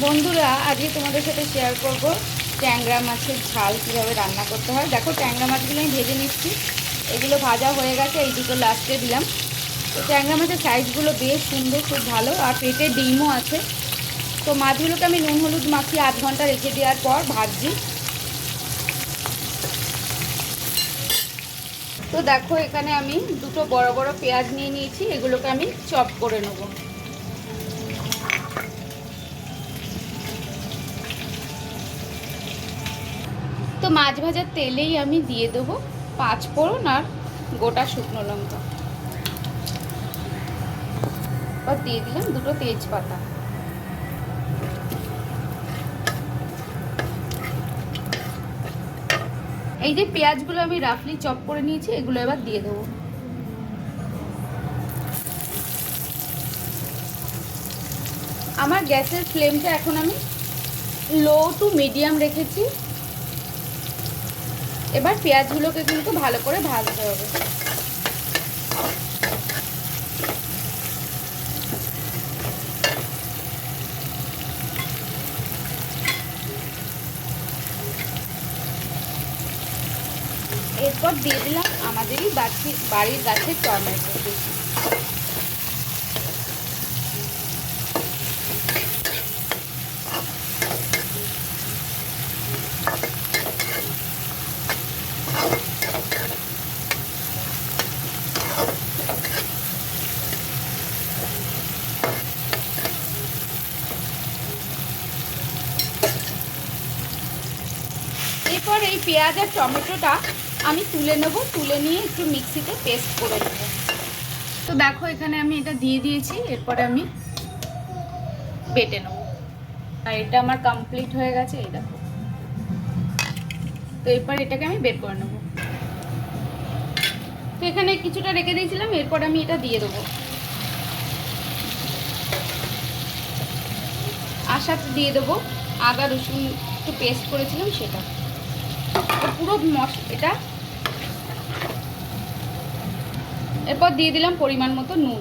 বন্ধুরা, আজকে তোমাদের সাথে শেয়ার করব ট্যাংরা মাছের ঝাল কীভাবে রান্না করতে হয়। দেখো, ট্যাংরা মাছগুলো আমি ভেজে নিচ্ছি। এগুলো ভাজা হয়ে গেছে, এই দুটো লাস্টে দিলাম। তো ট্যাংরা মাছের সাইজগুলো বেশ সুন্দর, খুব ভালো, আর পেটে ডিমও আছে। তো মাছগুলোকে আমি নুন হলুদ মাখিয়ে 8 ঘন্টা রেখে দেওয়ার পর ভাজছি। তো দেখো, এখানে আমি দুটো বড় বড় পেঁয়াজ নিয়ে নিয়েছি, এগুলোকে আমি চপ করে নেব। তো মাছ ভাজার তেলেই আমি দিয়ে দেবো 5 ফোড়ন আর গোটা শুকনো লঙ্কা, আর দিয়ে দিলাম দুটো তেজপাতা। এই যে পেঁয়াজগুলো আমি রাফলি চপ করে নিয়েছি, এগুলো এবার দিয়ে দেবো। আমার গ্যাসের ফ্লেমটা এখন আমি লো টু মিডিয়াম রেখেছি। এবার পেঁয়াজগুলোকে কিন্তু ভালো করে ভাজতে হবে। এরপর দিয়ে দিলাম আমাদেরই বাড়ির গাছের টমেটো বেশি। এরপর এই পেঁয়াজ আর টমেটোটা আমি তুলে নেব, তুলে নিয়ে একটু মিক্সিতে পেস্ট করে নেব। তো দেখো, এখানে আমি এটা দিয়ে দিয়েছি, এরপরে আমি বেটে নেব। আর এটা আমার কমপ্লিট হয়ে গেছে, এই দেখো। তো এরপর এটাকে আমি বের করে নেব। তো এখানে কিছুটা রেখে দিয়েছিলাম, এরপর আমি এটা দিয়ে দেবো। আর সাথে দিয়ে দেবো আদা রসুন একটু পেস্ট করেছিলাম সেটা। পুরো এটা। এরপর দিয়ে দিলাম পরিমাণ মতো নুন।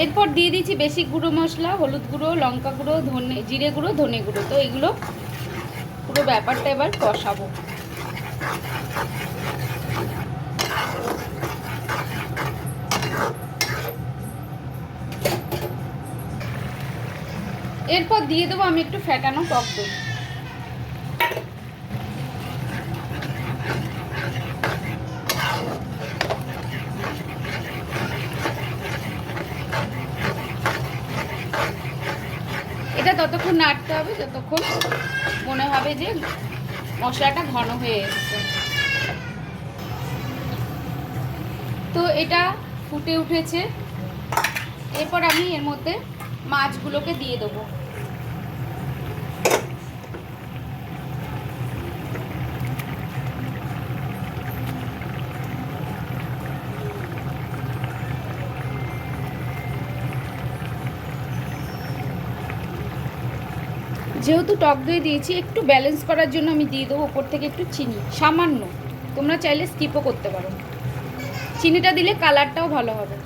এরপর দিয়ে দিচ্ছি বেশি গুঁড়ো মশলা, হলুদ গুঁড়ো, লঙ্কা গুঁড়ো, জিরে গুঁড়ো, ধনে গুঁড়ো। তো এগুলো পুরো ব্যাপারটা এবার কষাবো। এরপর দিয়ে দেবো আমি একটু ফ্যাটানো টক দই। এটা ততক্ষণ নাড়তে হবে যতক্ষণ মনে হবে যে মশলাটা ঘন হয়ে এসেছে। তো এটা ফুটে উঠেছে। এরপর আমি এর মধ্যে মাছগুলোকে দিয়ে দেবো। যেহেতু টক দই দিয়েছি, একটু ব্যালেন্স করার জন্য আমি দিয়ে দেবো ওপর থেকে একটু চিনি, সামান্য। তোমরা চাইলে স্কিপও করতে পারো। চিনিটা দিলে কালারটাও ভালো হবে।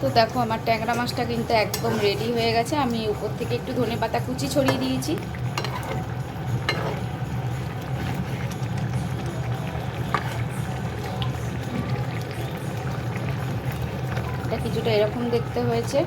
তো দেখো, আমার ট্যাংরা মাছটা কিন্তু একদম রেডি হয়ে গেছে। আমি উপর থেকে একটু ধনেপাতা কুচি ছড়িয়ে দিয়েছি। এটা কিছুটা এরকম দেখতে হয়েছে।